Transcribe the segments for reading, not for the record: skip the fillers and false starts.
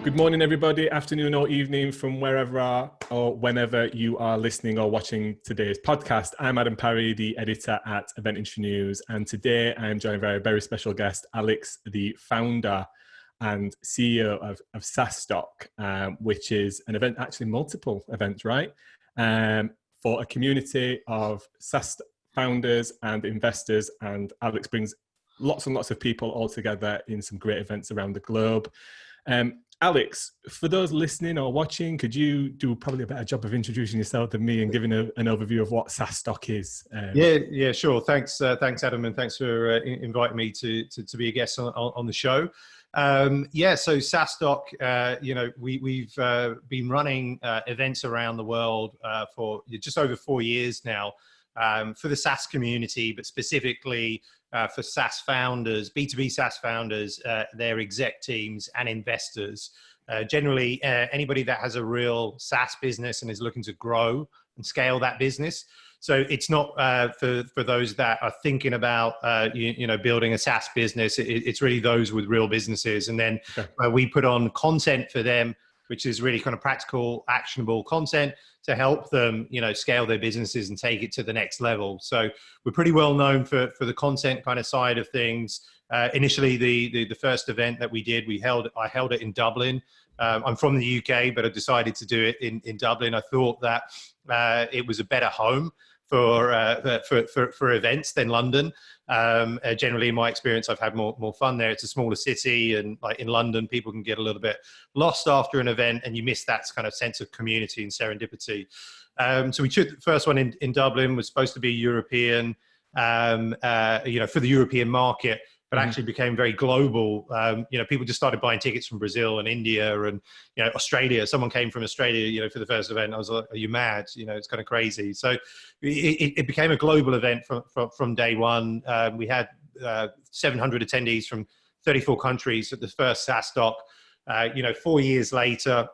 Good morning, everybody. Afternoon or evening from wherever or whenever you are listening or watching today's podcast. I'm Adam Parry, the editor at Event Industry News. And today I'm joined by a very special guest, Alex, the founder and CEO of SaaStock, which is an event, actually multiple events, right? For a community of SaaS founders and investors. And Alex brings lots and lots of people all together in some great events around the globe. Alex, for those listening or watching, could you do probably a better job of introducing yourself than me and giving an overview of what SaaStock is? Yeah, sure. Thanks, Adam, and thanks for inviting me to be a guest on the show. So SaaStock, we've been running events around the world for just over 4 years now for the SaaS community, but specifically for SaaS founders, B2B SaaS founders, their exec teams and investors. Generally, anybody that has a real SaaS business and is looking to grow and scale that business. So it's not for those that are thinking about building a SaaS business. It's really those with real businesses. And then we put on content for them, which is really kind of practical, actionable content to help them, scale their businesses and take it to the next level. So we're pretty well known for the content kind of side of things. Initially, the first event that we did, I held it in Dublin. I'm from the UK, but I decided to do it in Dublin. I thought that it was a better home for events than London. Generally, in my experience, I've had more fun there. It's a smaller city, and like in London, people can get a little bit lost after an event, and you miss that kind of sense of community and serendipity. So we took the first one in Dublin. Was supposed to be European, for the European market, but actually became very global. People just started buying tickets from Brazil and India and, Australia. Someone came from Australia, for the first event. I was like, are you mad? It's kind of crazy. So it became a global event from day one. We had 700 attendees from 34 countries at the first SaaStock. 4 years later,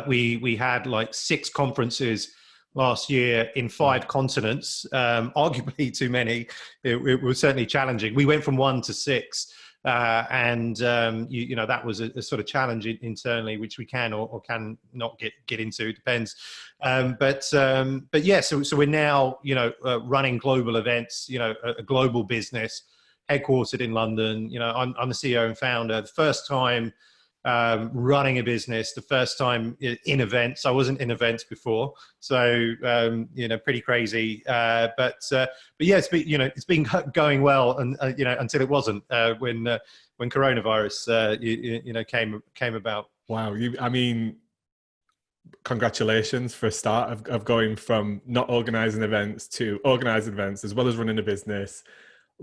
we had like 6 conferences last year in 5 continents, arguably too many. It was certainly challenging. We went from 1 to 6, and that was a sort of challenge internally, which we can or can not get into. It depends. But yeah, so we're now running global events. A global business headquartered in London. I'm the CEO and founder. The first time running a business, the first time in events. I wasn't in events before, so pretty crazy. But yeah, it's been going well, and until it wasn't when coronavirus came about. Wow, congratulations for a start of going from not organising events to organising events, as well as running a business,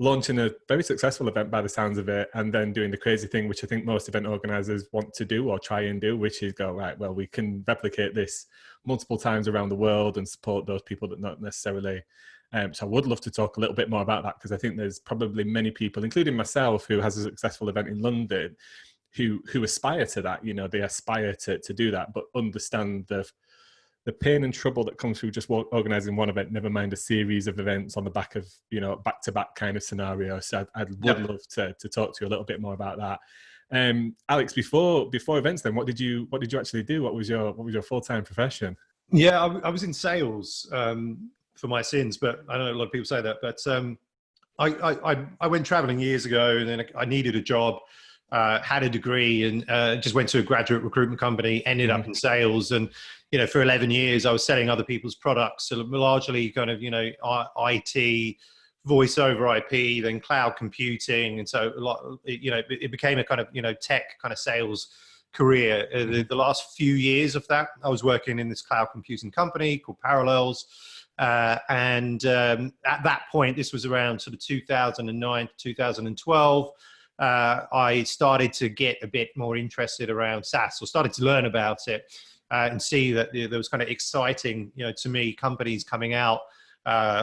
launching a very successful event by the sounds of it, and then doing the crazy thing, which I think most event organisers want to do or try and do, which is go, right, well, we can replicate this multiple times around the world and support those people that not necessarily. So I would love to talk a little bit more about that, because I think there's probably many people, including myself, who has a successful event in London, who aspire to that. They aspire to do that, but understand the pain and trouble that comes through just organising one event, never mind a series of events on the back of, back-to-back kind of scenario. So I would love to talk to you a little bit more about that. Alex, before events then, what did you actually do? What was your full-time profession? Yeah, I was in sales for my sins, but I know a lot of people say that, but I went traveling years ago, and then I needed a job. Had a degree, and just went to a graduate recruitment company, ended up in sales. And, for 11 years, I was selling other people's products, so largely kind of, IT, voice over IP, then cloud computing. And so a lot, it became a kind of, tech kind of sales career. The last few years of that, I was working in this cloud computing company called Parallels. And at that point, this was around sort of 2009 to 2012. I started to get a bit more interested around SaaS, or started to learn about it and see that there was kind of exciting, to me, companies coming out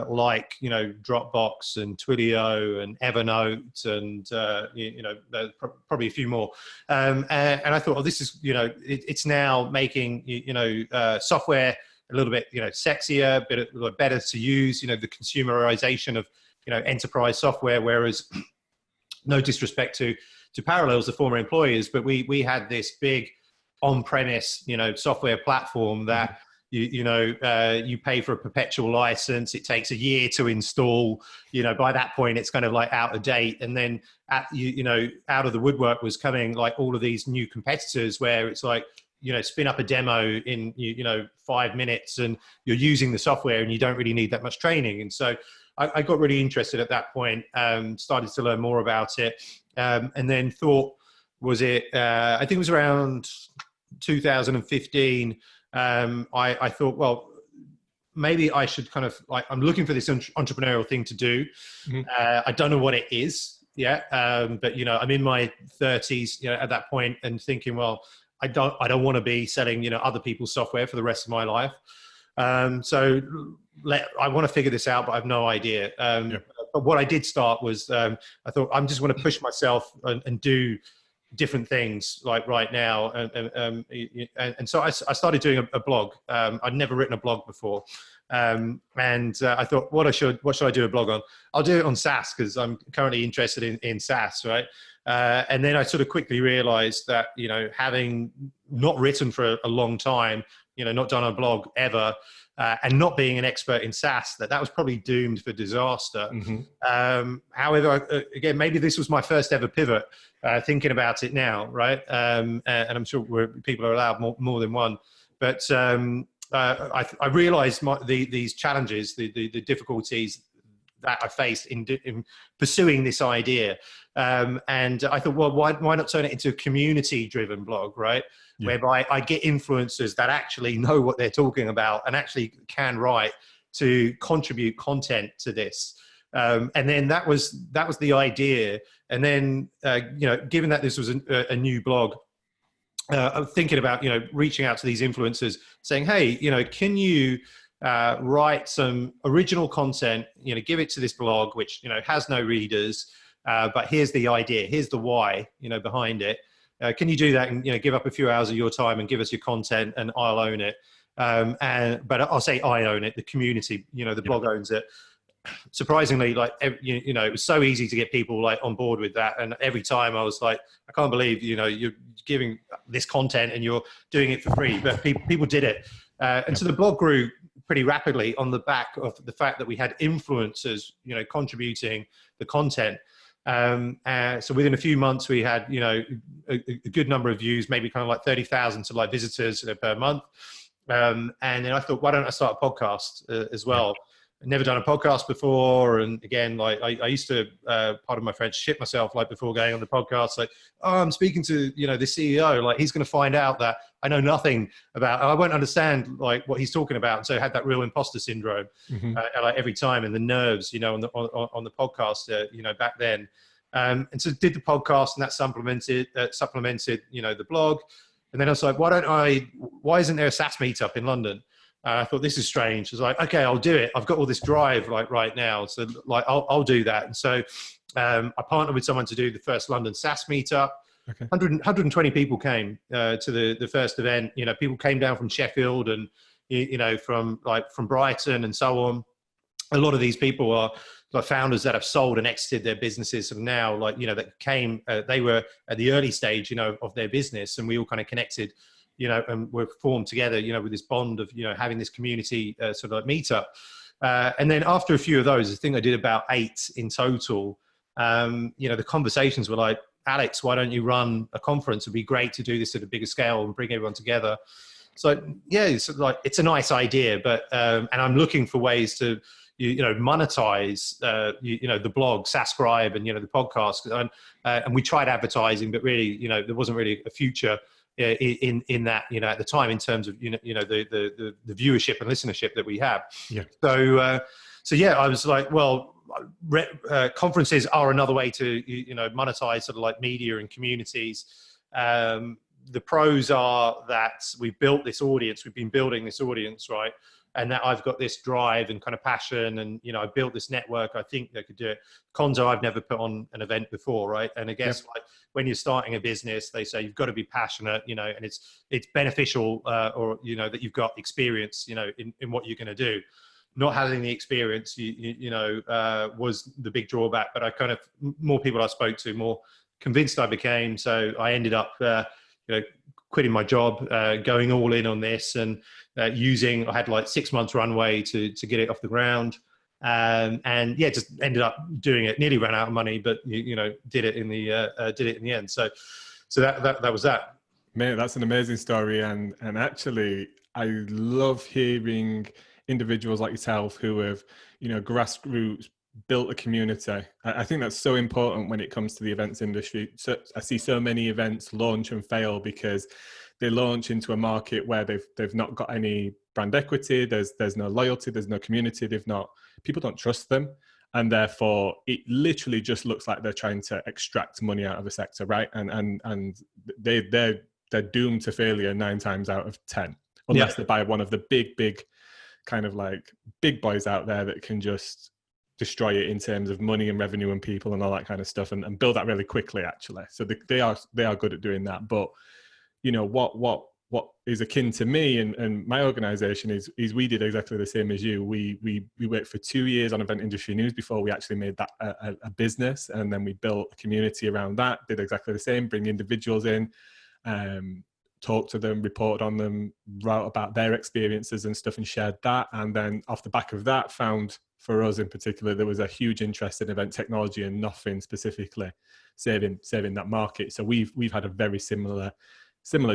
like, Dropbox and Twilio and Evernote and, probably a few more. And I thought, oh, this is, it's now making, software a little bit, sexier, a bit better to use, the consumerization of, enterprise software, whereas no disrespect to to Parallels, the former employers, but we had this big on-premise, software platform that you pay for a perpetual license. It takes a year to install. By that point, it's kind of like out of date. And then out of the woodwork was coming like all of these new competitors where it's like, spin up a demo in 5 minutes and you're using the software and you don't really need that much training. And so I got really interested at that point, started to learn more about it, and then thought, I think it was around 2015. I thought, well, maybe I should kind of I'm looking for this entrepreneurial thing to do. I don't know what it is yet, but I'm in my 30s, at that point, and thinking, well, I don't want to be selling, other people's software for the rest of my life. So I want to figure this out, but I have no idea. But what I did start was, I thought I'm just want to push myself and do different things like right now. And so I started doing a blog. I'd never written a blog before. And I thought, what should I do a blog on? I'll do it on Saas because I'm currently interested in Saas, right? And then I sort of quickly realized that, having not written for a long time, not done a blog ever, and not being an expert in Saas, that was probably doomed for disaster. However, again, maybe this was my first ever pivot, thinking about it now, right? And I'm sure people are allowed more than one. But I realized these challenges, the difficulties that I faced in pursuing this idea. And I thought, well, why not turn it into a community-driven blog, right? Yeah. Whereby I get influencers that actually know what they're talking about and actually can write to contribute content to this. And then that was the idea. And then, given that this was a new blog, I'm thinking about, reaching out to these influencers saying, hey, can you write some original content, give it to this blog, which, has no readers, but here's the idea, here's the why, behind it. Can you do that and, give up a few hours of your time and give us your content and I'll own it. But I'll say I own it, the community, the blog owns it. Surprisingly, it was so easy to get people on board with that. And every time I was like, I can't believe, you're giving this content and you're doing it for free, but people did it. And so the blog grew pretty rapidly on the back of the fact that we had influencers, contributing the content. So within a few months, we had, a good number of views, maybe kind of like 30,000 to visitors per month. And then I thought, why don't I start a podcast as well? I'd never done a podcast before. And again, I used to, pardon my French, shit myself before going on the podcast, oh, I'm speaking to, the CEO, he's going to find out that I know nothing about, I won't understand what he's talking about. And so I had that real imposter syndrome, every time, and the nerves, on the podcast, back then. And so did the podcast, and that supplemented, the blog. And then I was like, why isn't there a SaaS meetup in London? I thought, this is strange. I was like, okay, I'll do it. I've got all this drive right now. So I'll do that. And so I partnered with someone to do the first London SaaS meetup. Okay. 120 people came to the first event. People came down from Sheffield and, from Brighton and so on. A lot of these people are founders that have sold and exited their businesses, and now that came, they were at the early stage, of their business, and we all kind of connected, and were formed together, with this bond of, having this community sort of meetup. And then after a few of those, I think I did about 8 in total. The conversations were like, Alex, why don't you run a conference? It'd be great to do this at a bigger scale and bring everyone together. So yeah, it's a nice idea, but, and I'm looking for ways to, monetize, the blog, SaaScribe, and, the podcast. And we tried advertising, but really, there wasn't really a future in that, at the time, in terms of, the viewership and listenership that we have. Yeah. So yeah, I was like, well, conferences are another way to, monetize sort of media and communities. The pros are that we've built this audience, we've been building this audience, right? And that I've got this drive and kind of passion, and, I built this network. I think they could do it. Cons are I've never put on an event before, right? And I guess when you're starting a business, they say you've got to be passionate, and it's beneficial, or, that you've got experience, in what you're going to do. Not having the experience, was the big drawback. But I kind of, more people I spoke to, more convinced I became. So I ended up, quitting my job, going all in on this, and I had like 6 months runway to get it off the ground. And yeah, just ended up doing it. Nearly ran out of money, but did it in the end. So that was that. Mate, that's an amazing story, and actually, I love hearing individuals like yourself who have, grassroots built a community. I think that's so important when it comes to the events industry. So I see so many events launch and fail because they launch into a market where they've not got any brand equity. There's no loyalty. There's no community. People don't trust them, and therefore it literally just looks like they're trying to extract money out of a sector, right? And they're doomed to failure 9 times out of 10, unless they buy one of the big kind of like big boys out there that can just destroy it in terms of money and revenue and people and all that kind of stuff, and build that really quickly, actually. So they are good at doing that. But what is akin to me and my organization is we did exactly the same as you. We worked for 2 years on event industry news before we actually made that a business, and then we built a community around that, did exactly the same, bring individuals in, talked to them, reported on them, wrote about their experiences and stuff, and shared that. And then off the back of that, found, for us in particular, there was a huge interest in event technology and nothing specifically saving that market. So we've had a very similar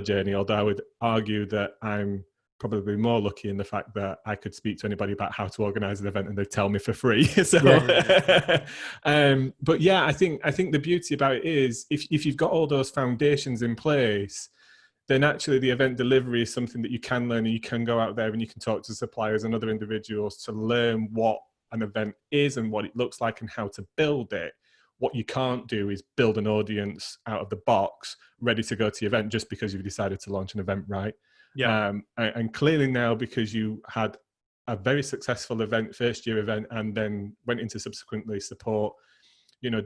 journey, although I would argue that I'm probably more lucky in the fact that I could speak to anybody about how to organize an event and they tell me for free. So, but yeah, I think the beauty about it is if you've got all those foundations in place, then actually the event delivery is something that you can learn, and you can go out there and you can talk to suppliers and other individuals to learn what an event is and what it looks like and how to build it. What you can't do is build an audience out of the box ready to go to the event just because you've decided to launch an event, right? Yeah. And clearly now, because you had a very successful event, first year event, and then went into subsequently support,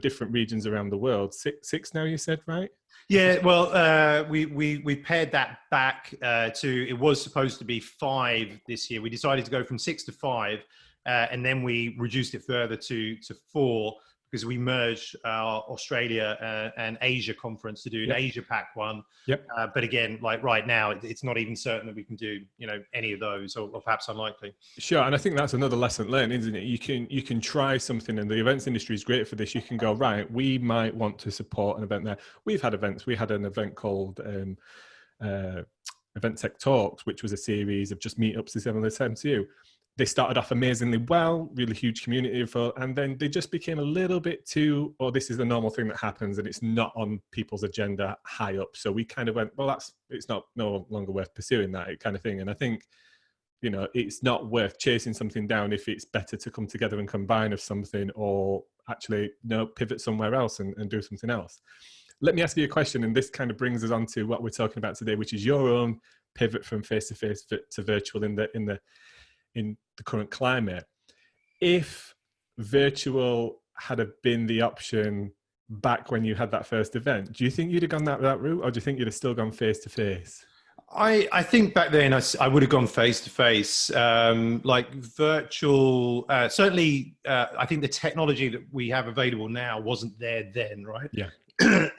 different regions around the world. Six now, you said, right? Yeah, well, we pared that back to, it was supposed to be 5 this year. We decided to go from 6 to 5, and then we reduced it further to 4, because we merged our Australia and Asia conference to do an Asia Pac one. Yep. But again, like right now, it's not even certain that we can do, any of those, or perhaps unlikely. Sure, and I think that's another lesson learned, isn't it? You can try something, and the events industry is great for this. You can go, right, we might want to support an event there. We've had events. We had an event called Event Tech Talks, which was a series of just meetups similar to you. They started off amazingly well, really huge community, and then they just became a little bit too, this is the normal thing that happens and it's not on people's agenda high up. So we kind of went, well, it's no longer worth pursuing that kind of thing. And I think, it's not worth chasing something down if it's better to come together and combine of something, or actually pivot somewhere else and do something else. Let me ask you a question, and this kind of brings us on to what we're talking about today, which is your own pivot from face-to-face to virtual in the current climate. If virtual had been the option back when you had that first event, do you think you'd have gone that route, or do you think you'd have still gone face to face? I think back then I would have gone face to face. Like virtual, certainly, I think the technology that we have available now wasn't there then, right? Yeah.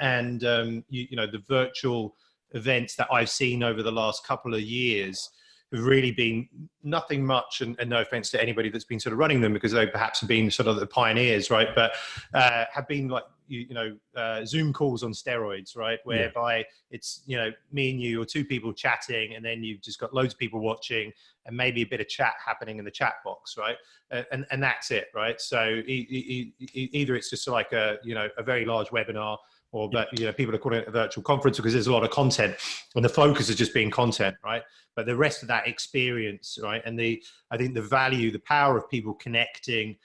And the virtual events that I've seen over the last couple of years have really been nothing much, and no offense to anybody that's been sort of running them, because they perhaps have been sort of the pioneers, right? But have been like, Zoom calls on steroids, right? Whereby it's, me and you, or 2 people chatting, and then you've just got loads of people watching, and maybe a bit of chat happening in the chat box, right? And that's it, right? So either it's just like a very large webinar, or but people are calling it a virtual conference because there's a lot of content, and the focus is just being content, right? But the rest of that experience, right? And I think the value, the power of people connecting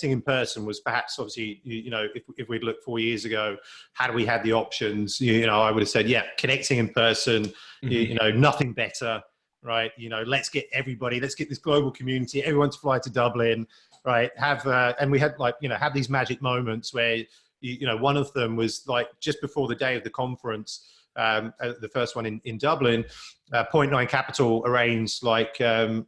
in person was perhaps, obviously, if we'd looked 4 years ago, had we had the options, I would have said, yeah, connecting in person, nothing better, right? Let's get this global community, everyone to fly to Dublin, right? And we had have these magic moments where, one of them was like just before the day of the conference, the first one in Dublin, Point Nine Capital arranged like a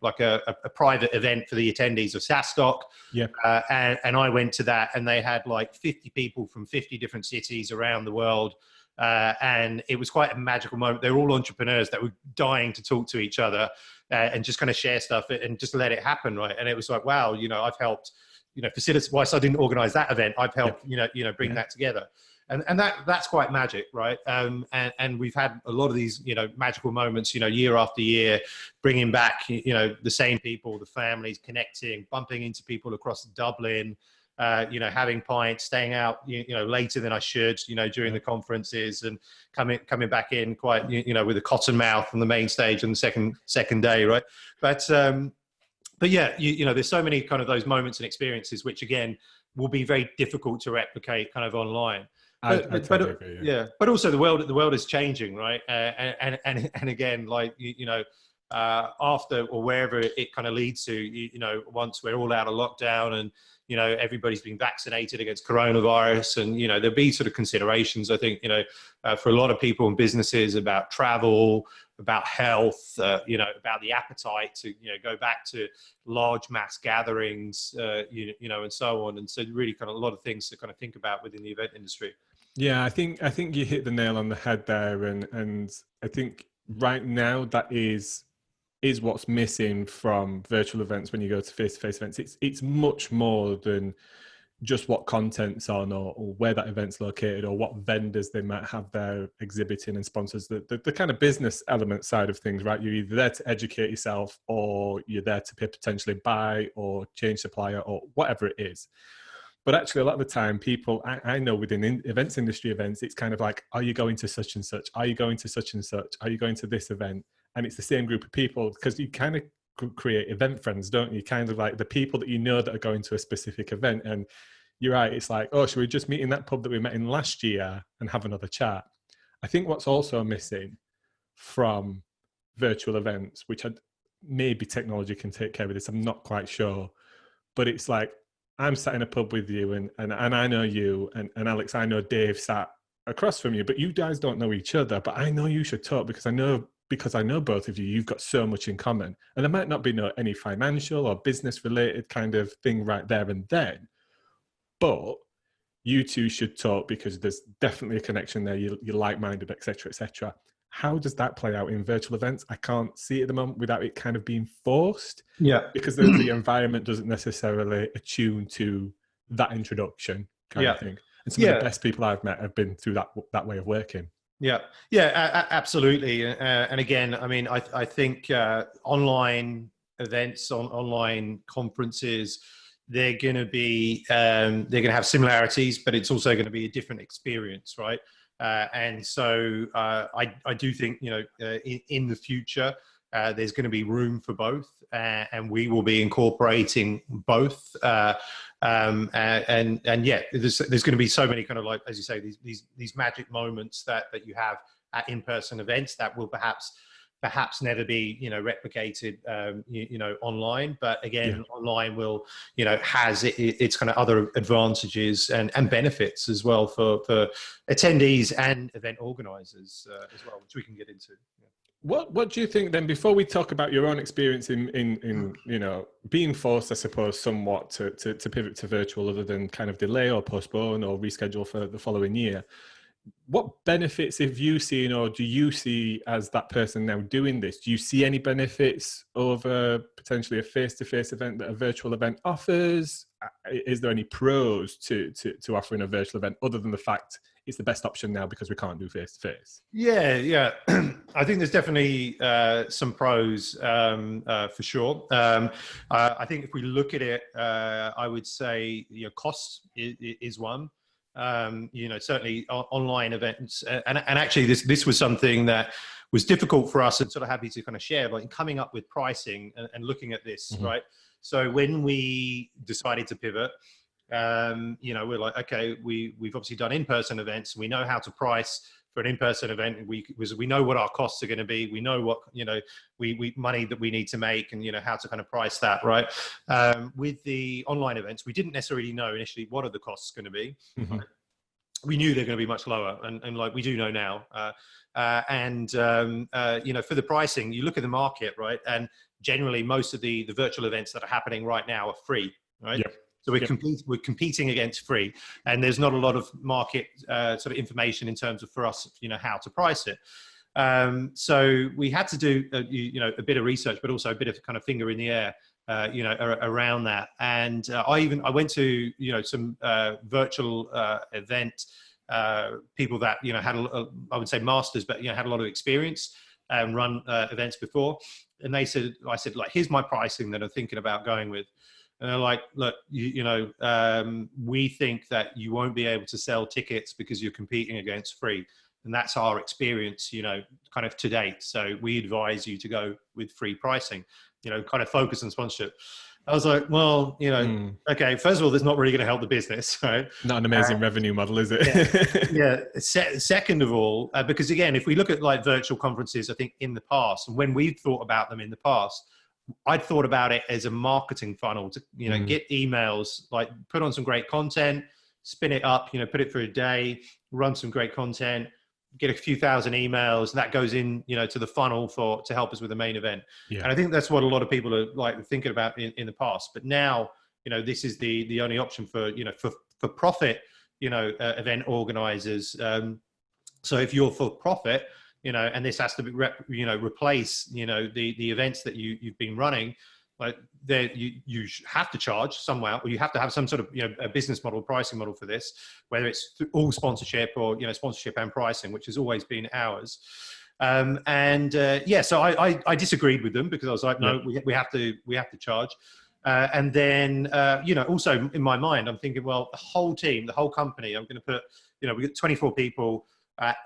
private event for the attendees of SaaStock. Yeah. And I went to that, and they had like 50 people from 50 different cities around the world. And it was quite a magical moment. They were all entrepreneurs that were dying to talk to each other and just kind of share stuff and just let it happen, right? And it was like, wow, I've helped, facilitate. Whilst I didn't organize that event, I've helped, bring that together. And that's quite magic, right? And we've had a lot of these, magical moments, year after year, bringing back, the same people, the families, connecting, bumping into people across Dublin, having pints, staying out, later than I should, during the conferences, and coming back in quite, with a cotton mouth on the main stage on the second day, right? But yeah, there's so many kind of those moments and experiences, which again will be very difficult to replicate kind of online. I totally agree, yeah. But also the world is changing, right? And again, like after or wherever it kind of leads to, once we're all out of lockdown and everybody's been vaccinated against coronavirus, and there'll be sort of considerations, I think, for a lot of people and businesses about travel, about health, about the appetite to go back to large mass gatherings, and so on. And so really kind of a lot of things to kind of think about within the event industry. Yeah, I think you hit the nail on the head there, and I think right now that is what's missing from virtual events when you go to face-to-face events. It's much more than just what content's on or where that event's located or what vendors they might have there exhibiting and sponsors. The kind of business element side of things, right? You're either there to educate yourself or you're there to potentially buy or change supplier or whatever it is. But actually, a lot of the time, people, I know within events industry events, it's kind of like, are you going to such and such? Are you going to such and such? Are you going to this event? And it's the same group of people, because you kind of create event friends, don't you? Kind of like the people that that are going to a specific event. And you're right, it's like, oh, should we just meet in that pub that we met in last year and have another chat? I think what's also missing from virtual events, which maybe technology can take care of this, I'm not quite sure, but it's like, I'm sat in a pub with you and I know you, and Alex, I know Dave sat across from you, but you guys don't know each other, but I know you should talk because I know both of you, you've got so much in common. And there might not be any financial or business related kind of thing right there and then, but you two should talk because there's definitely a connection there. You're like-minded, etc., etc. How does that play out in virtual events? I can't see it at the moment without it kind of being forced. Yeah. Because the environment doesn't necessarily attune to that introduction kind of thing. And some of the best people I've met have been through that way of working. Yeah, absolutely. And again, I mean, I think online events, online conferences, they're going to have similarities, but it's also going to be a different experience, right? And so I do think, in the future, there's going to be room for both, and we will be incorporating both. And yeah, there's going to be so many kind of, like, as you say, these magic moments that you have at in-person events that will perhaps never be replicated online. But again, online will has its kind of other advantages and benefits as well for attendees and event organizers as well, which we can get into. What do you think then, before we talk about your own experience in being forced, I suppose, somewhat to pivot to virtual, other than kind of delay or postpone or reschedule for the following year? What benefits have you seen, or do you see as that person now doing this? Do you see any benefits over potentially a face-to-face event that a virtual event offers? Is there any pros to offering a virtual event other than the fact it's the best option now because we can't do face-to-face? Yeah. I think there's definitely some pros for sure. I think if we look at it, I would say cost is one. Certainly online events, and actually this was something that was difficult for us and sort of happy to kind of share, like coming up with pricing and looking at this, right? So when we decided to pivot, we're like, okay, we've obviously done in-person events. We know how to price for an in-person event. We know what our costs are going to be. We know what, we money that we need to make, and, how to kind of price that, right? With the online events, we didn't necessarily know initially what are the costs going to be. we knew they're going to be much lower, and like we do know now. You know, for the pricing, you look at the market, right? And generally, most of the virtual events that are happening right now are free, right? Yep. So we're competing against free, and there's not a lot of market sort of information in terms of for us, you know, how to price it. So we had to do, you know, a bit of research, but also a bit of kind of finger in the air, you know, around that. And I went to, you know, some virtual event people that, you know, had I would say masters, but, you know, had a lot of experience and run events before. And I said, like, here's my pricing that I'm thinking about going with. And they're like, look, you know, we think that you won't be able to sell tickets because you're competing against free. And that's our experience, you know, kind of to date. So we advise you to go with free pricing, you know, kind of focus on sponsorship. I was like, well, you know, okay, first of all, that's not really going to help the business, right? Not an amazing revenue model, is it? Yeah. Second of all, because again, if we look at like virtual conferences, I think in the past, and when we've thought about them in the past, I'd thought about it as a marketing funnel to, you know, get emails, like put on some great content, spin it up, you know, put it for a day, run some great content, get a few thousand emails, and that goes in, you know, to the funnel to help us with the main event. Yeah. And I think that's what a lot of people are like thinking about in the past. But now, you know, this is the only option for, you know, for profit, you know, event organizers. So if you're for profit, you know, and this has to be, you know, replace, you know, the events that you've been running, like you have to charge somewhere, or you have to have some sort of, you know, a business model, pricing model for this, whether it's all sponsorship or, you know, sponsorship and pricing, which has always been ours. Yeah, so I disagreed with them because I was like, no, we have to charge. And then, you know, also in my mind, I'm thinking, well, the whole team, the whole company, I'm going to put, you know, we got 24 people,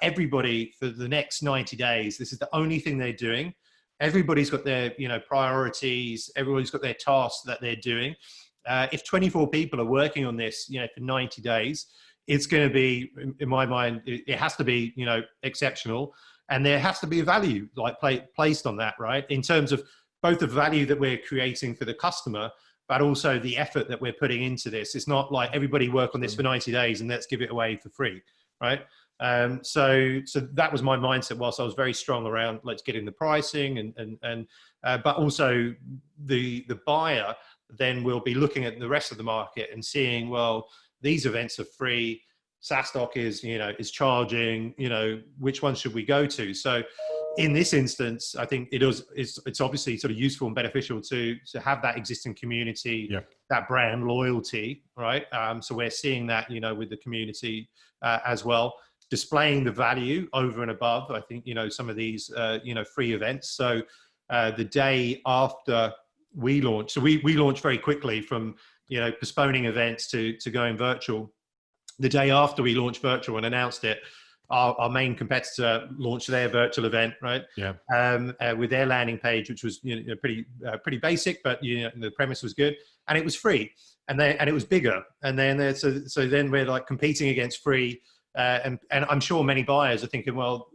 everybody for the next 90 days. This is the only thing they're doing. Everybody's got their, you know, priorities. Everybody's got their tasks that they're doing. If 24 people are working on this, you know, for 90 days, it's going to be, in my mind, it has to be, you know, exceptional. And there has to be a value like placed on that, right? In terms of both the value that we're creating for the customer, but also the effort that we're putting into this. It's not like everybody work on this for 90 days and let's give it away for free, right? So that was my mindset. Whilst I was very strong around let's get in the pricing but also the buyer then will be looking at the rest of the market and seeing, well, these events are free. SaaStock is, you know, is charging, you know, which one should we go to? So in this instance, I think it's obviously sort of useful and beneficial to have that existing community, that brand loyalty, right? So we're seeing that, you know, with the community as well, displaying the value over and above, I think, you know, some of these, you know, free events. So the day after we launched, so we launched very quickly from, you know, postponing events to going virtual. The day after we launched virtual and announced it, our main competitor launched their virtual event, right? Yeah. With their landing page, which was, you know, pretty basic, but, you know, the premise was good, and it was free, and it was bigger. And then so then we're like competing against free, and I'm sure many buyers are thinking, well,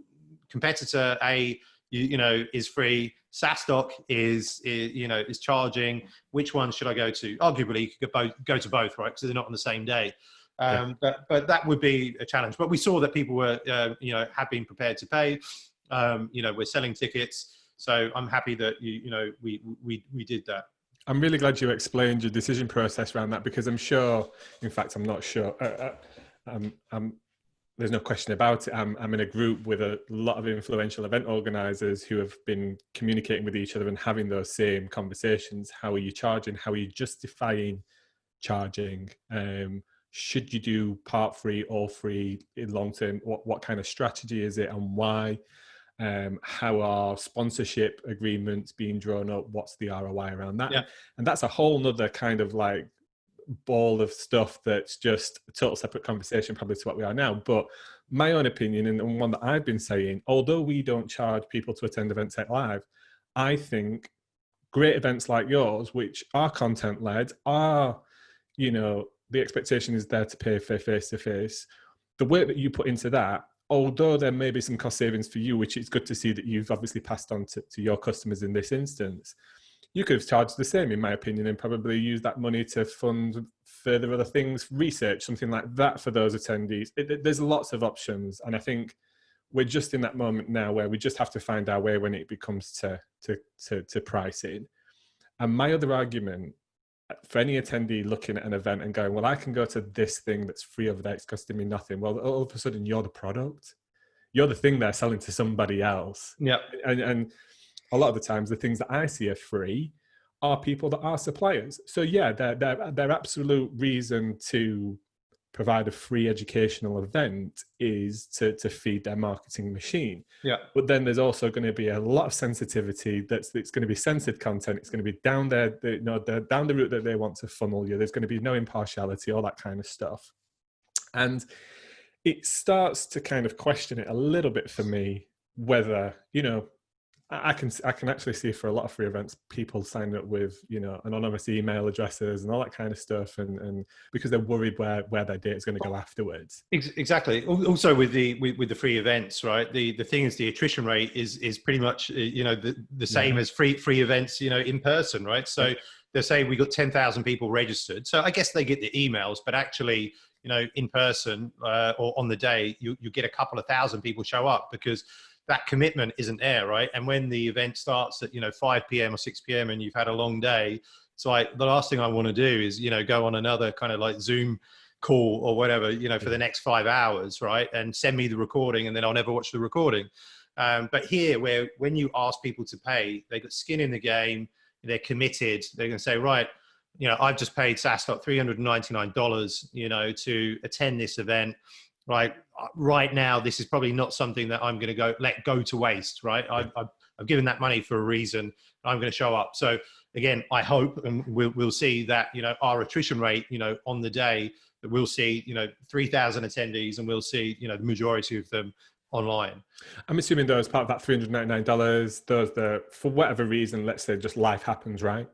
competitor A, you know, is free. SaaStock is you know, is charging. Which one should I go to? Arguably, you could go to both, right? Because they're not on the same day. But that would be a challenge. But we saw that people were, you know, had been prepared to pay. You know, we're selling tickets, so I'm happy that you know we did that. I'm really glad you explained your decision process around that, because I'm sure, in fact, I'm not sure. There's no question about it. I'm in a group with a lot of influential event organizers who have been communicating with each other and having those same conversations. How are you charging? How are you justifying charging? Should you do part free or free in long term? What kind of strategy is it, and why? How are sponsorship agreements being drawn up? What's the ROI around that? Yeah. And that's a whole nother kind of like ball of stuff that's just a total separate conversation probably to what we are now. But my own opinion, and one that I've been saying, although we don't charge people to attend Event Tech Live, I think great events like yours, which are content led, are, you know, the expectation is there to pay for face-to-face. The work that you put into that, although there may be some cost savings for you, which it's good to see that you've obviously passed on to your customers in this instance, You could have charged the same, in my opinion, and probably use that money to fund further other things, research, something like that for those attendees. There's lots of options, and I think we're just in that moment now where we just have to find our way when it becomes to pricing. And my other argument for any attendee looking at an event and going, well, I can go to this thing that's free over there, it's costing me nothing. Well, all of a sudden you're the product. You're the thing they're selling to somebody else. Yeah. And a lot of the times the things that I see are free are people that are suppliers. So yeah, their absolute reason to provide a free educational event is to feed their marketing machine. Yeah. But then there's also going to be a lot of sensitivity it's going to be censored content. It's going to be down there, down the route that they want to funnel you. There's going to be no impartiality, all that kind of stuff. And it starts to kind of question it a little bit for me, whether, I can actually see for a lot of free events, people sign up with, anonymous email addresses and all that kind of stuff. And because they're worried where their data is going to go afterwards. Exactly. Also with the free events, right? The thing is the attrition rate is pretty much, the same as free events, in person, right? So they say we got 10,000 people registered. So I guess they get the emails, but actually, in person or on the day, you get a couple of thousand people show up because that commitment isn't there, right? And when the event starts at 5 p.m. or 6 p.m. and you've had a long day, it's like the last thing I want to do is go on another kind of like Zoom call or whatever for the next 5 hours, right? And send me the recording and then I'll never watch the recording. But here, when you ask people to pay, they got skin in the game, they're committed. They're going to say, right, I've just paid SaaStock $399, to attend this event. Right now, this is probably not something that I'm going to let go to waste, right? I've given that money for a reason. I'm going to show up. So again, I hope, and we'll see that, our attrition rate, on the day, that we'll see, 3,000 attendees and we'll see, the majority of them online. I'm assuming though, as part of that $399, those that for whatever reason, let's say just life happens, right?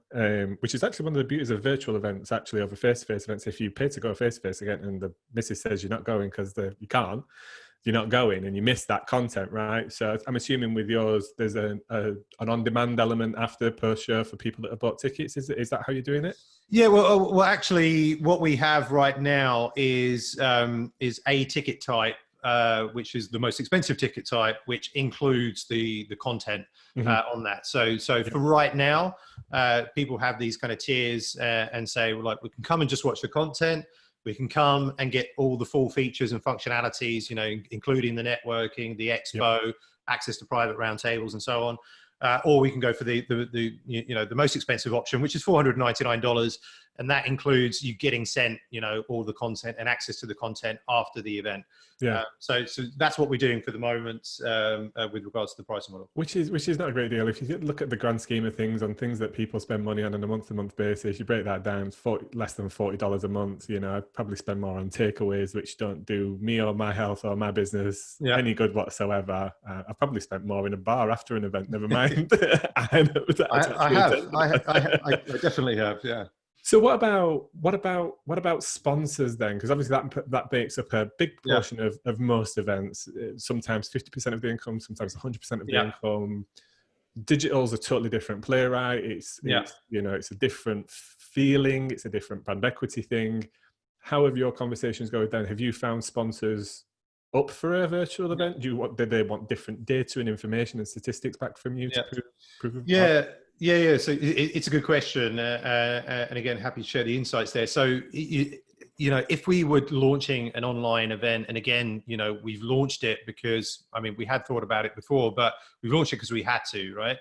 Which is actually one of the beauties of virtual events, actually over face-to-face events. If you pay to go face-to-face again and the missus says you're not going because you can't, you're not going and you miss that content, right? So I'm assuming with yours, there's an on-demand element after post-show for people that have bought tickets. Is that how you're doing it? Yeah, well, actually what we have right now is a ticket type, which is the most expensive ticket type, which includes the content on that. So for right now, people have these kind of tiers and say, well, like, we can come and just watch the content. We can come and get all the full features and functionalities, including the networking, the expo, access to private roundtables, and so on. Or we can go for the most expensive option, which is $499, and that includes you getting sent all the content and access to the content after the event. Yeah. So that's what we're doing for the moment with regards to the pricing model. Which is not a great deal. If you look at the grand scheme of things, on things that people spend money on a month-to-month basis, you break that down, less than $40 a month. I'd probably spend more on takeaways, which don't do me or my health or my business any good whatsoever. I've probably spent more in a bar after an event. Never mind. I definitely have. Yeah. So what about sponsors then? Because obviously that makes up a big portion of most events. Sometimes 50% of the income, sometimes 100% of the income. Digital's a totally different play, right? It's a different feeling. It's a different brand equity thing. How have your conversations going then? Have you found sponsors up for a virtual event? Did they want different data and information and statistics back from you to prove? Yeah. So it's a good question. And again, happy to share the insights there. So, if we were launching an online event, and again, we've launched it because, we had thought about it before, but we've launched it because we had to, right?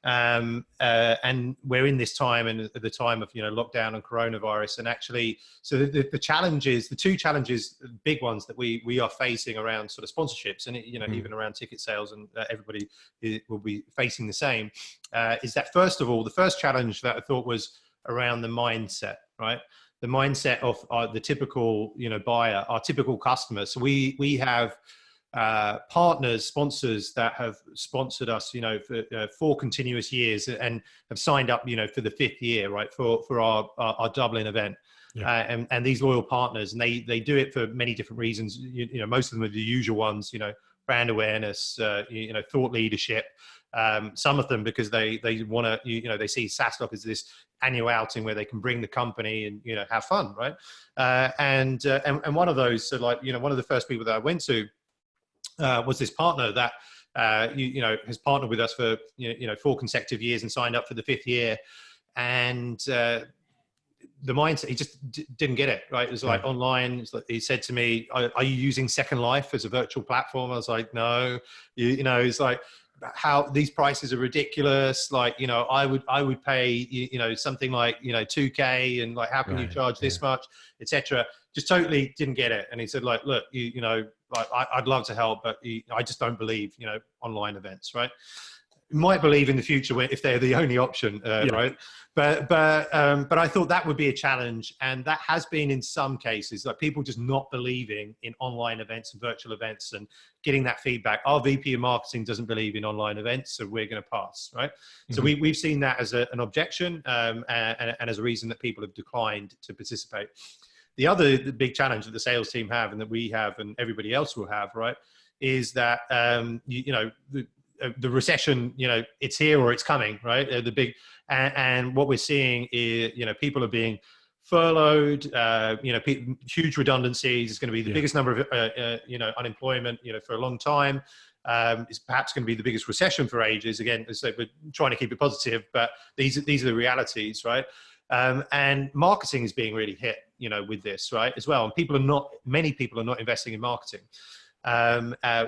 And we're in this time, and at the time of lockdown and coronavirus, and actually, so the challenges, the two challenges, big ones that we are facing around sort of sponsorships, and even around ticket sales, and everybody will be facing the same, is that first of all, the first challenge that I thought was around the mindset, right? The mindset of the typical buyer, our typical customer. So we have partners, sponsors that have sponsored us, for 4 continuous years, and have signed up, for the 5th year, right, for our Dublin event. And these loyal partners, and they do it for many different reasons. Most of them are the usual ones, brand awareness, thought leadership, Some of them because they want to, they see SaaStock as this annual outing where they can bring the company and, have fun, right? And one of those, so like, one of the first people that I went to was this partner that, has partnered with us for, 4 consecutive years and signed up for the 5th year. And the mindset, he just didn't get it, right? It was like online. It's like, he said to me, are you using Second Life as a virtual platform? I was like, no. It's like, how these prices are ridiculous. Like, I would pay, something like, 2K, and like, how can you charge this much, etc. Just totally didn't get it. And he said, like, look, like, I'd love to help, but I just don't believe, online events, right? Might believe in the future if they're the only option, right? But I thought that would be a challenge, and that has been in some cases, like people just not believing in online events and virtual events, and getting that feedback. Our VP of marketing doesn't believe in online events, so we're going to pass, right? So we've seen that as an objection, and as a reason that people have declined to participate. The big challenge that the sales team have, and that we have, and everybody else will have, right, is that the recession, it's here or it's coming, right? And what we're seeing is, people are being furloughed, huge redundancies. It's going to be the biggest number of, unemployment, for a long time. It's perhaps going to be the biggest recession for ages. Again, so we're trying to keep it positive, but these are the realities, right? And marketing is being really hit, with this, right, as well. And many people are not investing in marketing.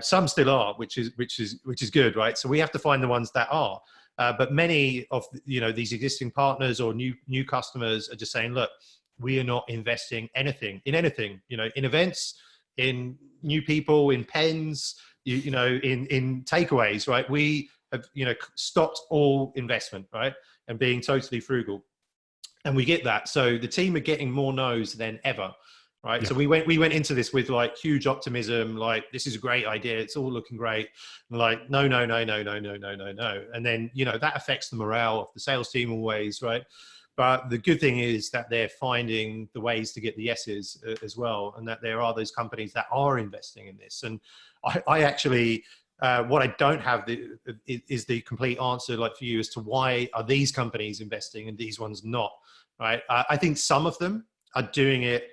Some still are, which is good, right? So we have to find the ones that are. But many of these existing partners or new customers are just saying, look, we are not investing in anything, in events, in new people, in pens, in takeaways, right? We have stopped all investment, right, and being totally frugal, and we get that. So the team are getting more no's than ever. Right. Yeah. So we went into this with like huge optimism, like this is a great idea. It's all looking great. And like, no. And then, that affects the morale of the sales team always. Right. But the good thing is that they're finding the ways to get the yeses as well. And that there are those companies that are investing in this. And I actually, what I don't have is the complete answer, like for you, as to why are these companies investing and these ones not. Right. I think some of them are doing it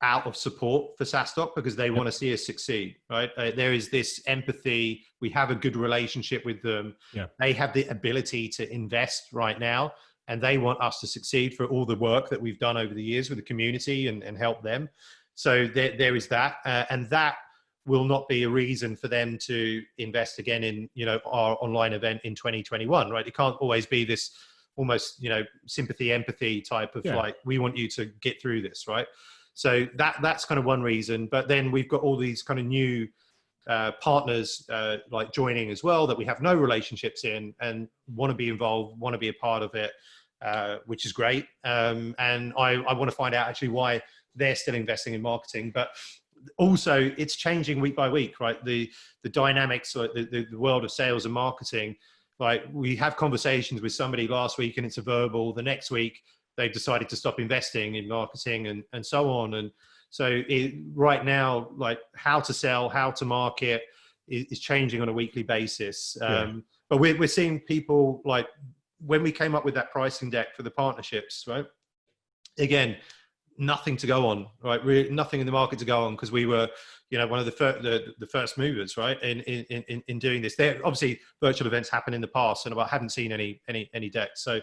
out of support for SaaStock because they want to see us succeed, right? There is this empathy. We have a good relationship with them. Yeah. They have the ability to invest right now, and they want us to succeed for all the work that we've done over the years with the community and help them. So there is that, and that will not be a reason for them to invest again in, our online event in 2021, right? It can't always be this almost, sympathy, empathy type of like, we want you to get through this, right? So that's kind of one reason. But then we've got all these kind of new partners like joining as well that we have no relationships in and want to be involved, want to be a part of it, which is great. And I want to find out actually why they're still investing in marketing. But also it's changing week by week, right? The dynamics, like the world of sales and marketing, like we have conversations with somebody last week and it's a verbal, the next week they've decided to stop investing in marketing and so on. And so right now, like how to sell, how to market is changing on a weekly basis. But we're seeing people, like when we came up with that pricing deck for the partnerships, right? Again, nothing to go on, right? Really nothing in the market to go on because we were, one of the first movers, right? In doing this. There obviously virtual events happen in the past, and I hadn't seen any decks. So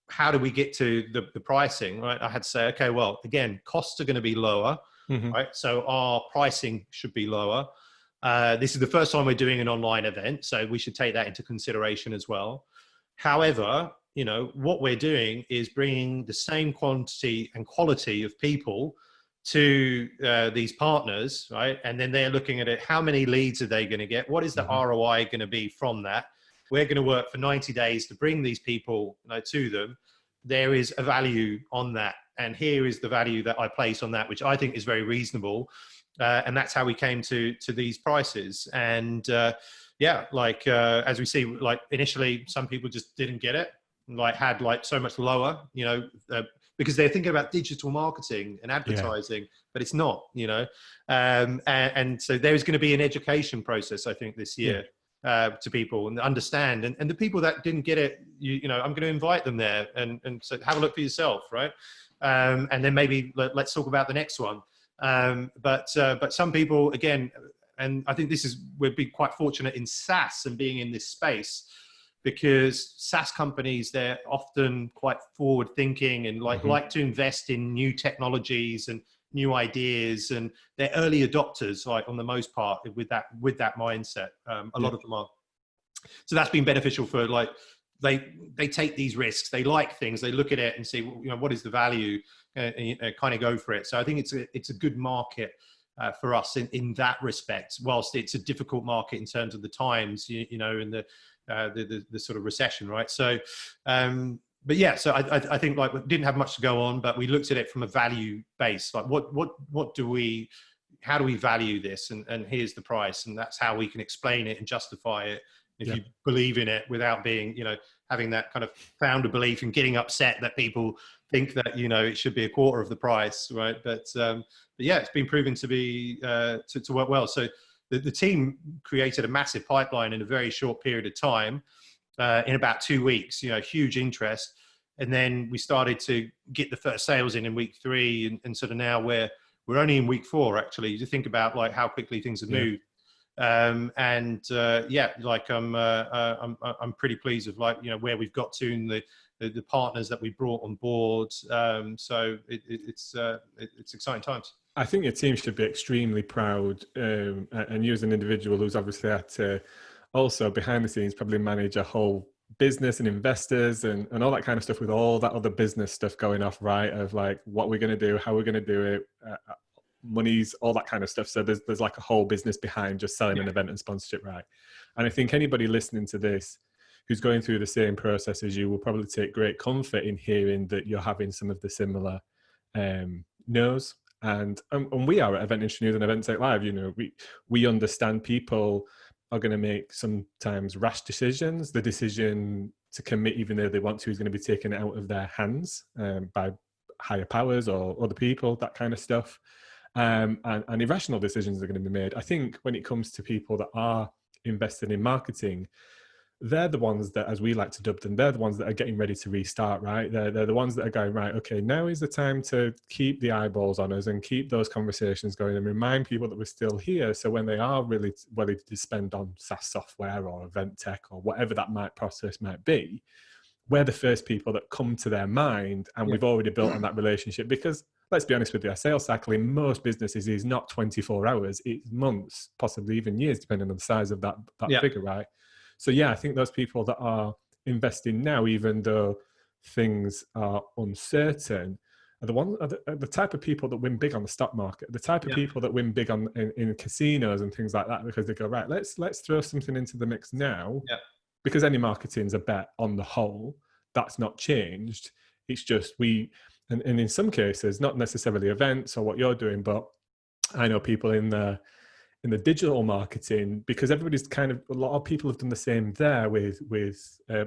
how do we get to the pricing, right? I had to say, okay, well, again, costs are going to be lower, right? So our pricing should be lower. This is the first time we're doing an online event, so we should take that into consideration as well. However, what we're doing is bringing the same quantity and quality of people to these partners, right? And then they're looking at it, how many leads are they going to get? What is the ROI going to be from that? We're going to work for 90 days to bring these people to them. There is a value on that. And here is the value that I place on that, which I think is very reasonable. And that's how we came to these prices. And as we see, like initially, some people just didn't get it, had so much lower, because they're thinking about digital marketing and advertising, but it's not, and so there's going to be an education process, I think, this year. to people and understand. And the people that didn't get it, you know, I'm going to invite them there and so have a look for yourself, right? And then maybe let's talk about the next one. But some people, again, and I think we've been quite fortunate in SaaS and being in this space, because SaaS companies, they're often quite forward thinking and like to invest in new technologies and new ideas, and they're early adopters, like on the most part, with that mindset. A lot of them are. So that's been beneficial for, like, they take these risks, they like things, they look at it and see, you know, what is the value, and kind of go for it. So I think it's a good market for us in that respect, whilst it's a difficult market in terms of the times, you know, and the sort of recession, right? So but yeah, so I think, like, we didn't have much to go on, but we looked at it from a value base, like how do we value this, and here's the price, and that's how we can explain it and justify it if you believe in it, without being, you know, having that kind of founder belief and getting upset that people think that, you know, it should be a quarter of the price, right? But yeah, it's been proven to be to work well. So the team created a massive pipeline in a very short period of time, in about 2 weeks, you know, huge interest. And then we started to get the first sales in week 3, and sort of now we're only in week 4, actually. You think about, like, how quickly things have moved. Yeah, like, I'm pretty pleased with, like, you know, where we've got to, and the partners that we brought on board. So it's exciting times. I think your team should be extremely proud, and you as an individual who's obviously had to also behind the scenes probably manage a whole business and investors and all that kind of stuff, with all that other business stuff going off, right? Of, like, what we're going to do, how we're going to do it, monies, all that kind of stuff. So there's like a whole business behind just selling an event and sponsorship, right? And I think anybody listening to this who's going through the same process as you will probably take great comfort in hearing that you're having some of the similar no's. And we are at Event Industry News and Event Tech Live, you know, we understand people are going to make sometimes rash decisions. The decision to commit, even though they want to, is going to be taken out of their hands by higher powers or other people, that kind of stuff. And irrational decisions are going to be made. I think when it comes to people that are invested in marketing, they're the ones that, as we like to dub them, they're the ones that are getting ready to restart, right? They're the ones that are going, right, okay, now is the time to keep the eyeballs on us and keep those conversations going and remind people that we're still here. So when they are really ready to spend on SaaS software or event tech or whatever that process might be, we're the first people that come to their mind, and we've already built on that relationship. Because let's be honest with you, a sales cycle in most businesses is not 24 hours, it's months, possibly even years, depending on the size of that figure, right? So yeah, I think those people that are investing now, even though things are uncertain, are the type of people that win big on the stock market, the type of people that win big on in casinos and things like that, because they go, right, let's throw something into the mix now, because any marketing's a bet on the whole. That's not changed. It's just and in some cases, not necessarily events or what you're doing, but I know people in the digital marketing, because everybody's kind of, a lot of people have done the same there with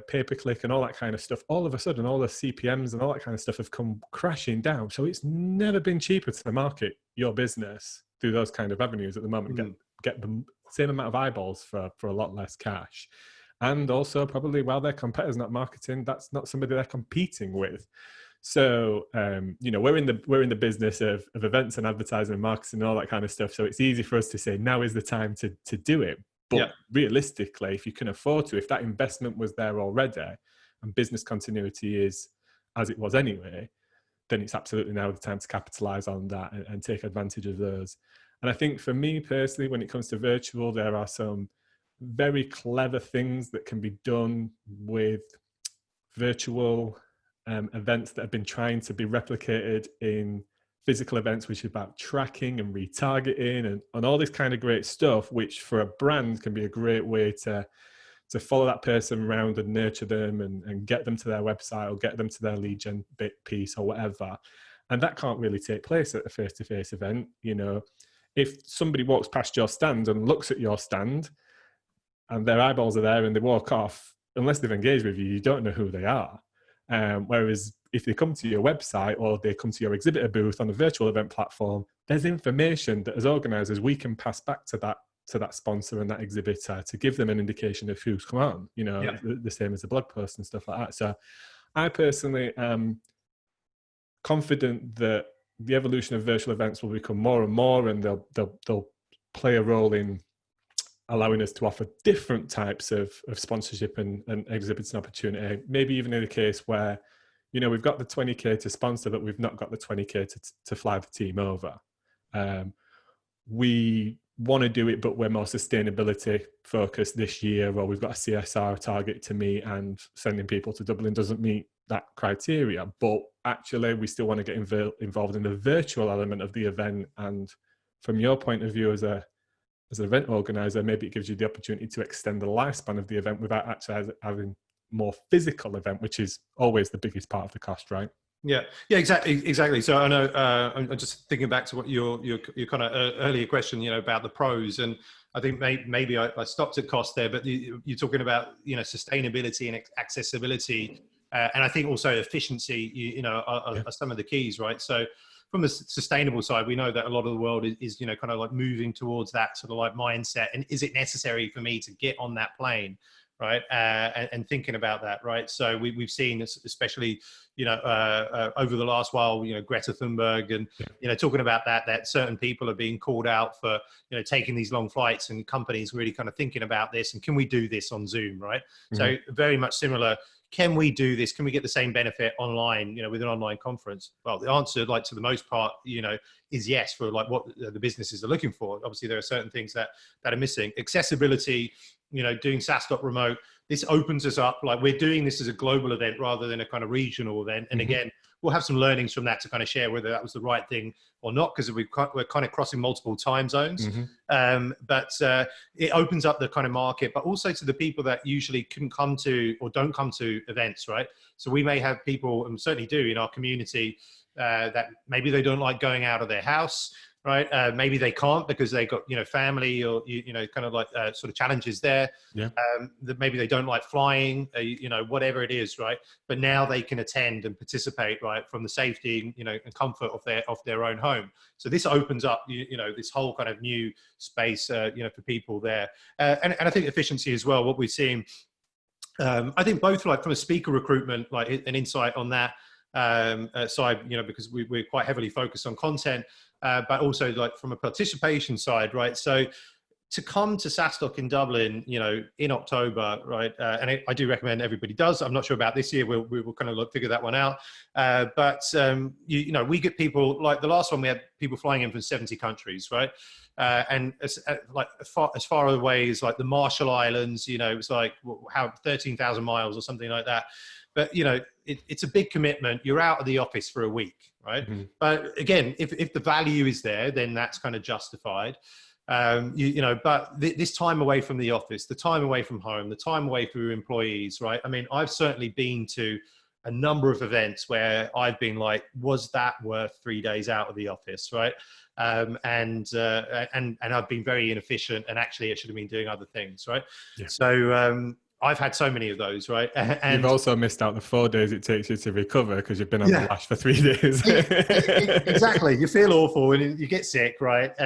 pay-per-click and all that kind of stuff. All of a sudden, all the CPMs and all that kind of stuff have come crashing down. So it's never been cheaper to market your business through those kind of avenues at the moment. Get the same amount of eyeballs for a lot less cash. And also, probably, while their competitor's not marketing, that's not somebody they're competing with. So, you know, we're in the business of events and advertising and marketing and all that kind of stuff. So it's easy for us to say, now is the time to do it. But realistically, if you can afford to, if that investment was there already and business continuity is as it was anyway, then it's absolutely now the time to capitalize on that and take advantage of those. And I think for me personally, when it comes to virtual, there are some very clever things that can be done with virtual events that have been trying to be replicated in physical events, which is about tracking and retargeting and all this kind of great stuff, which for a brand can be a great way to follow that person around and nurture them and get them to their website or get them to their lead gen bit piece or whatever. And that can't really take place at a face-to-face event. You know, if somebody walks past your stand and looks at your stand and their eyeballs are there and they walk off, unless they've engaged with you, you don't know who they are. Whereas if they come to your website or they come to your exhibitor booth on a virtual event platform, there's information that as organisers we can pass back to to that sponsor and that exhibitor to give them an indication of who's come on, you know, Yeah. the same as the blog post and stuff like that. So I personally am confident that the evolution of virtual events will become more and more, and they'll play a role in allowing us to offer different types of sponsorship and exhibiting opportunity. Maybe even in a case where, you know, we've got the 20K to sponsor, but we've not got the 20K to fly the team over. We want to do it, but we're more sustainability focused this year, or we've got a CSR target to meet, and sending people to Dublin doesn't meet that criteria. But actually, we still want to get involved in the virtual element of the event. And from your point of view as an event organizer, maybe it gives you the opportunity to extend the lifespan of the event without actually having more physical event, which is always the biggest part of the cost, right? Yeah, exactly. So I know I'm just thinking back to what your kind of earlier question, you know, about the pros, and I think maybe I stopped at cost there, but you're talking about, you know, sustainability and accessibility, and I think also efficiency, you know, are some of the keys, right? So from the sustainable side, we know that a lot of the world is, you know, kind of like moving towards that sort of like mindset. And is it necessary for me to get on that plane? Right. And thinking about that. Right. So we've seen, especially, you know, over the last while, you know, Greta Thunberg and, you know, talking about that certain people are being called out for, you know, taking these long flights, and companies really kind of thinking about this. And can we do this on Zoom? Right. Mm-hmm. So very much similar. Can we do this? Can we get the same benefit online, you know, with an online conference? Well, the answer, like, to the most part, you know, is yes, for like what the businesses are looking for. Obviously, there are certain things that are missing. Accessibility, you know, doing SaaStock Remote, this opens us up. Like, we're doing this as a global event rather than a kind of regional event. And again, we'll have some learnings from that to kind of share whether that was the right thing or not, because we're kind of crossing multiple time zones. But it opens up the kind of market, but also to the people that usually couldn't come to or don't come to events, right? So we may have people, and certainly do in our community, that maybe they don't like going out of their house, right? Maybe they can't because they got, you know, family or, you know, kind of like sort of challenges there. That maybe they don't like flying, you know, whatever it is, right? But now they can attend and participate, right, from the safety, you know, and comfort of their own home. So this opens up, you know, this whole kind of new space, you know, for people there. And I think efficiency as well, what we're seeing, I think both, like, from a speaker recruitment, like an insight on that side, you know, because we're quite heavily focused on content, but also like from a participation side, right? So to come to SaaStock in Dublin, you know, in October, right? And I do recommend everybody does. I'm not sure about this year. We'll kind of like figure that one out. But you know, we get people, like the last one, we had people flying in from 70 countries, right? And as far away as like the Marshall Islands, you know, it was like how 13,000 miles or something like that. But, you know, it's a big commitment. You're out of the office for a week, right? But again, if the value is there, then that's kind of justified. You know, but this time away from the office, the time away from home, the time away from your employees, right? I mean, I've certainly been to a number of events where I've been like, was that worth 3 days out of the office, right? And I've been very inefficient, and actually I should have been doing other things, right? So I've had so many of those, right? And you've also missed out the 4 days it takes you to recover because you've been on the lash for 3 days. Exactly. You feel awful and you get sick, right?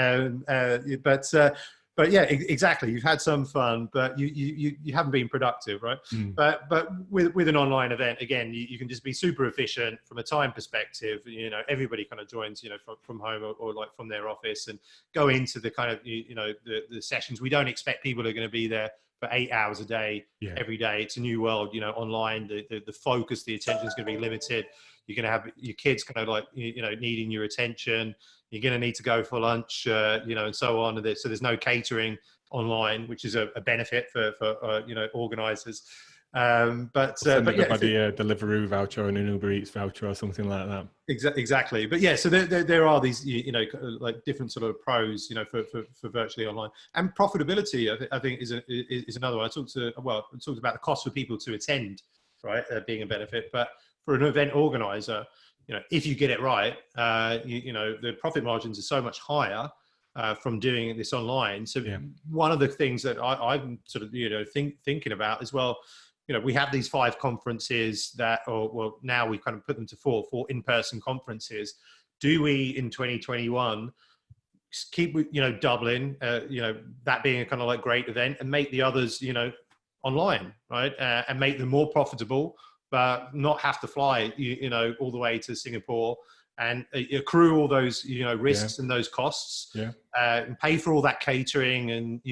But yeah, exactly. You've had some fun, but you haven't been productive, right? But with an online event, again, you can just be super efficient from a time perspective. You know, everybody kind of joins, you know, from home or like from their office, and go into the kind of, you know, the sessions. We don't expect people are going to be there for 8 hours a day, every day. It's a new world, you know, online. The focus, the attention is going to be limited. You're going to have your kids kind of like, you know, needing your attention. You're going to need to go for lunch, you know, and so on. So there's no catering online, which is a benefit for you know, organisers. But yeah, everybody a Deliveroo voucher and an Uber Eats voucher or something like that. Exactly. But yeah, so there are these, you know, like different sort of pros, you know, for virtually online, and profitability. I think is another one. I talked about the cost for people to attend, right, being a benefit. But for an event organizer, you know, if you get it right, you know, the profit margins are so much higher from doing this online. So one of the things that I'm sort of, you know, thinking about as well, you know, we have these 5 conferences that, or well, now we kind of put them to 4 in-person conferences. Do we in 2021 keep, doubling, that being a kind of like great event, and make the others, online, right? And make them more profitable, but not have to fly, all the way to Singapore and accrue all those, risks and those costs, and pay for all that catering and,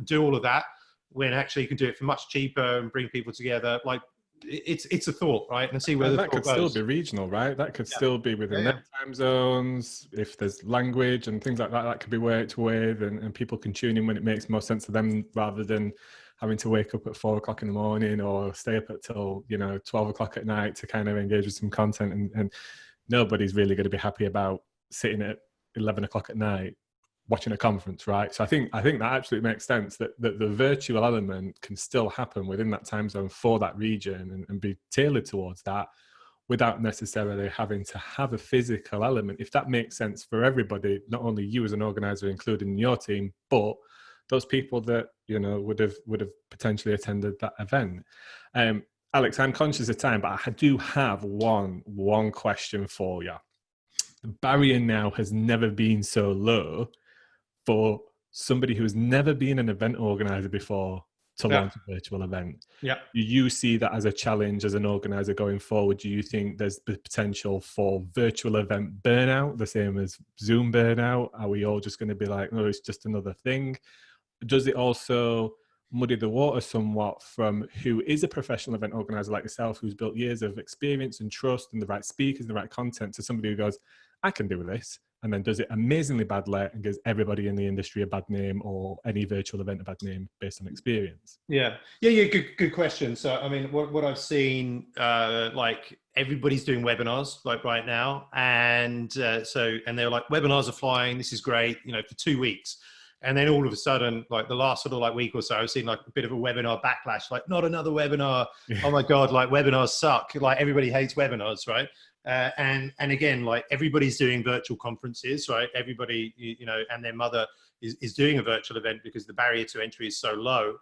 do all of that when actually you can do it for much cheaper and bring people together. Like it's a thought, right? And see where that could still be regional, right? That could still be within their time zones. If there's language and things like that, that could be worked with, and people can tune in when it makes more sense to them, rather than having to wake up at 4 o'clock in the morning or stay up until 12 o'clock at night to kind of engage with some content. And nobody's really going to be happy about sitting at 11 o'clock at night watching a conference, right? So I think that absolutely makes sense, that the virtual element can still happen within that time zone for that region, and be tailored towards that, without necessarily having to have a physical element, if that makes sense for everybody, not only you as an organizer, including your team, but those people that would have potentially attended that event. Alex, I'm conscious of time, but I do have one question for you. The barrier now has never been so low for somebody who has never been an event organizer before to launch a virtual event. Do you see that as a challenge as an organizer going forward? Do you think there's the potential for virtual event burnout, the same as Zoom burnout? Are we all just going to be like, oh, it's just another thing? Does it also muddy the water somewhat from who is a professional event organizer like yourself, who's built years of experience and trust and the right speakers and the right content, to somebody who goes, I can do this, and then does it amazingly badly and gives everybody in the industry a bad name, or any virtual event a bad name based on experience? Good question. So I mean, what I've seen, like everybody's doing webinars like right now, and and they're like, webinars are flying, this is great, for 2 weeks. And then all of a sudden, like the last sort of like week or so, I've seen like a bit of a webinar backlash, like not another webinar. Oh my God, like webinars suck. Like everybody hates webinars, right? And again, like everybody's doing virtual conferences, right? Everybody, and their mother is doing a virtual event because the barrier to entry is so low.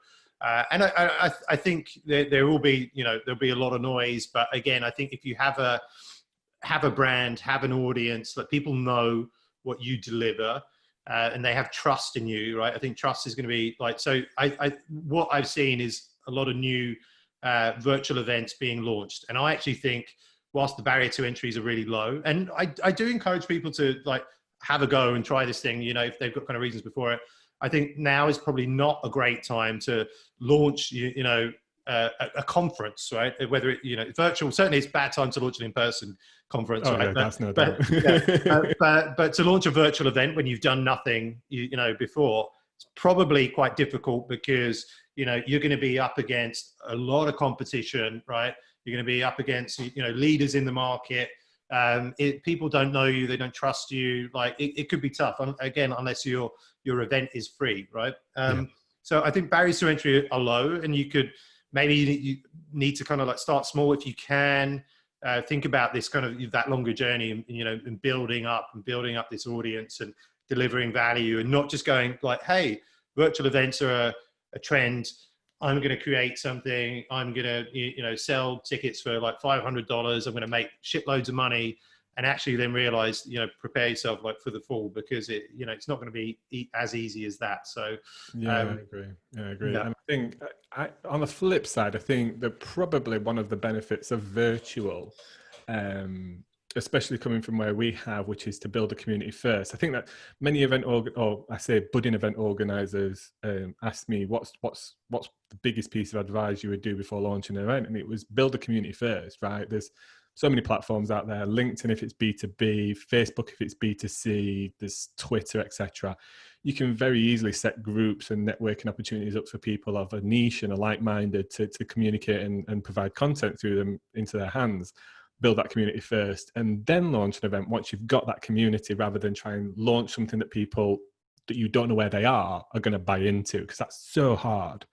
And I think there will be, there'll be a lot of noise. But again, I think if you have a brand, have an audience, that people know what you deliver, and they have trust in you, right? I think trust is going to be like, so what I've seen is a lot of new virtual events being launched. And I actually think, whilst the barrier to entries are really low, and I do encourage people to like have a go and try this thing, if they've got kind of reasons before it. I think now is probably not a great time to launch, a conference, right? Whether it, virtual, certainly it's a bad time to launch an in-person conference, right? Yeah, that's no doubt. But to launch a virtual event when you've done nothing, before, it's probably quite difficult, because, you're going to be up against a lot of competition, right? You're going to be up against, leaders in the market. People don't know you, they don't trust you. Like it could be tough, again, unless your event is free, right? So I think barriers to entry are low, and maybe you need to kind of like start small if you can. Think about this kind of that longer journey, and building up this audience and delivering value, and not just going like, hey, virtual events are a trend. I'm going to create something. I'm going to, sell tickets for like $500. I'm going to make shitloads of money, and actually then realize, prepare yourself like for the fall, because it's not going to be as easy as that. So I agree. And I think on the flip side, I think that probably one of the benefits of virtual, especially coming from where we have, which is to build a community first. I think that many budding event organizers ask me, what's the biggest piece of advice you would do before launching an event? And it was build a community first, right? There's so many platforms out there, LinkedIn if it's B2B, Facebook if it's B2C, there's Twitter, etc. You can very easily set groups and networking opportunities up for people of a niche and a like-minded to communicate and provide content through them into their hands. Build that community first, and then launch an event once you've got that community, rather than try and launch something that people that you don't know where they are going to buy into, because that's so hard.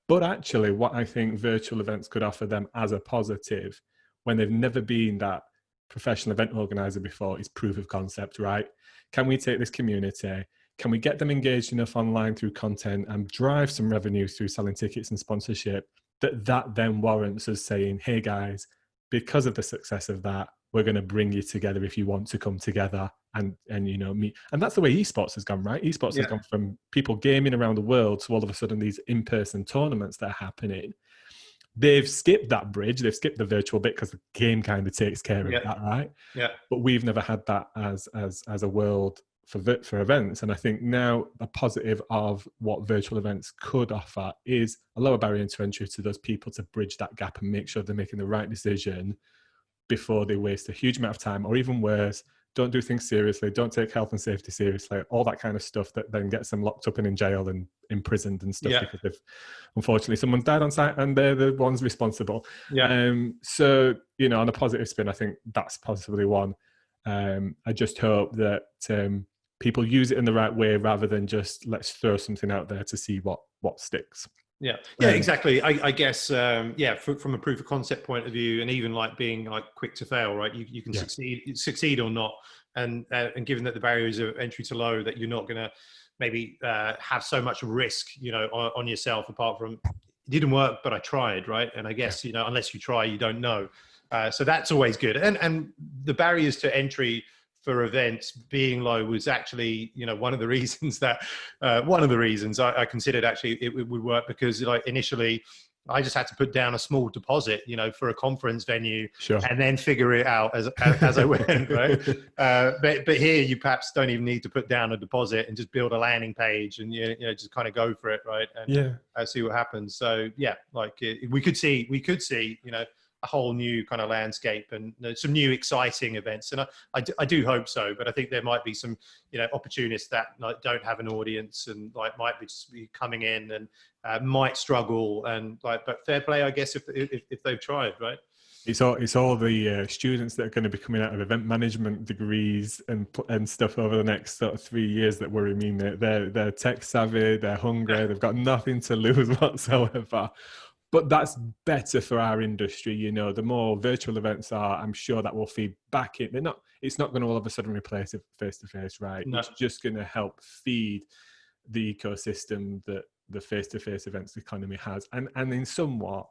But actually, what I think virtual events could offer them as a positive, when they've never been that professional event organizer before, is proof of concept, right? Can we take this community? Can we get them engaged enough online through content and drive some revenue through selling tickets and sponsorship that then warrants us saying, hey guys, because of the success of that, we're going to bring you together if you want to come together and meet. And that's the way esports has gone, right? Esports has gone from people gaming around the world to all of a sudden these in-person tournaments that are happening. They've skipped that bridge. They've skipped the virtual bit because the game kind of takes care of that, right? Yeah. But we've never had that as a world for events. And I think now a positive of what virtual events could offer is a lower barrier to entry to those people to bridge that gap and make sure they're making the right decision before they waste a huge amount of time, or even worse, don't do things seriously, don't take health and safety seriously, all that kind of stuff that then gets them locked up and in jail and imprisoned and stuff because they've, unfortunately, someone's died on site and they're the ones responsible. So, on a positive spin, I think that's possibly one. I just hope that people use it in the right way rather than just let's throw something out there to see what sticks. Yeah, exactly. I guess, from a proof of concept point of view, and even like being like quick to fail, right? You can succeed or not. And given that the barriers of entry to low, that you're not going to maybe have so much risk, on yourself, apart from it didn't work, but I tried, right? And I guess, unless you try, you don't know. So that's always good. And the barriers to entry for events being low was actually, one of the reasons I considered actually it would work, because like initially I just had to put down a small deposit, for a conference venue, and then figure it out as I went, right? But here you perhaps don't even need to put down a deposit and just build a landing page and just kind of go for it, right? And see what happens. So we could see, a whole new kind of landscape and some new exciting events. And I do hope so, but I think there might be some, opportunists that don't have an audience and might be just coming in and might struggle but fair play, I guess, if they've tried, right? It's all the students that are going to be coming out of event management degrees and stuff over the next sort of 3 years that worry me. They're tech savvy, they're hungry, they've got nothing to lose whatsoever. But that's better for our industry. The more virtual events are, I'm sure that will feed back in. It's not going to all of a sudden replace it face-to-face, right? No. It's just going to help feed the ecosystem that the face-to-face events economy has. And in somewhat,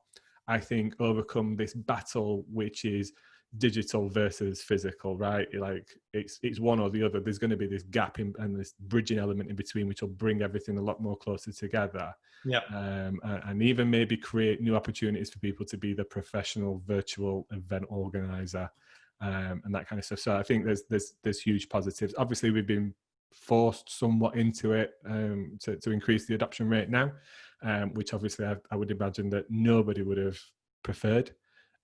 I think, overcome this battle, which is digital versus physical, right? Like it's one or the other. There's going to be this gap and this bridging element in between, which will bring everything a lot more closer together. And even maybe create new opportunities for people to be the professional virtual event organizer, and that kind of stuff. So I think there's huge positives. Obviously, we've been forced somewhat into it to increase the adoption rate now, which obviously I would imagine that nobody would have preferred.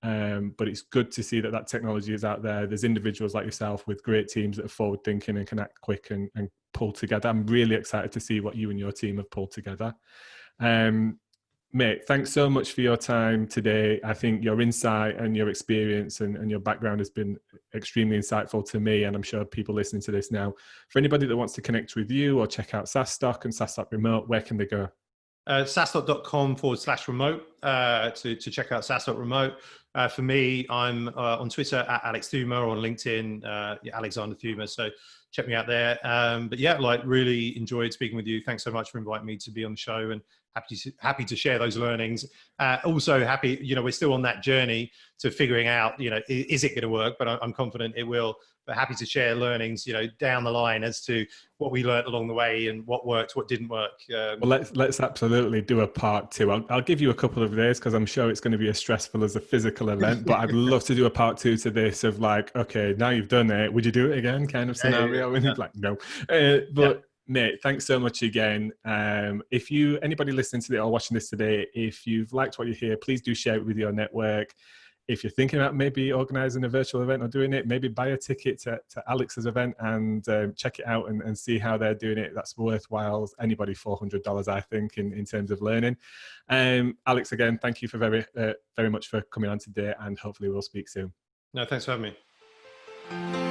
But it's good to see that technology is out there. There's individuals like yourself with great teams that are forward thinking and can act quick and pull together. I'm really excited to see what you and your team have pulled together. Mate, thanks so much for your time today. I think your insight and your experience and your background has been extremely insightful to me, and I'm sure people listening to this now. For anybody that wants to connect with you or check out SaaStock and SaaStock Remote, where can they go? SaaStock.com/remote to check out SaaStock Remote. For me, I'm on Twitter at Alex Theuma, or on LinkedIn, Alexander Theuma. So check me out there. But yeah, really enjoyed speaking with you. Thanks so much for inviting me to be on the show, and happy to share those learnings. Also happy, we're still on that journey to figuring out, is it going to work? But I'm confident it will. But happy to share learnings, down the line as to what we learned along the way and what worked, what didn't work. Well, let's absolutely do a part two. I'll give you a couple of days because I'm sure it's going to be as stressful as a physical event. But I'd love to do a part two to this of okay, now you've done it, would you do it again? Kind of scenario. And no. Mate, thanks so much again. If anybody listening to it or watching this today, if you've liked what you hear, please do share it with your network. If you're thinking about maybe organizing a virtual event or doing it, maybe buy a ticket to Alex's event and check it out and see how they're doing it. That's worthwhile. Anybody $400, I think, in terms of learning. Alex, again, thank you for very much for coming on today, and hopefully we'll speak soon. No, thanks for having me.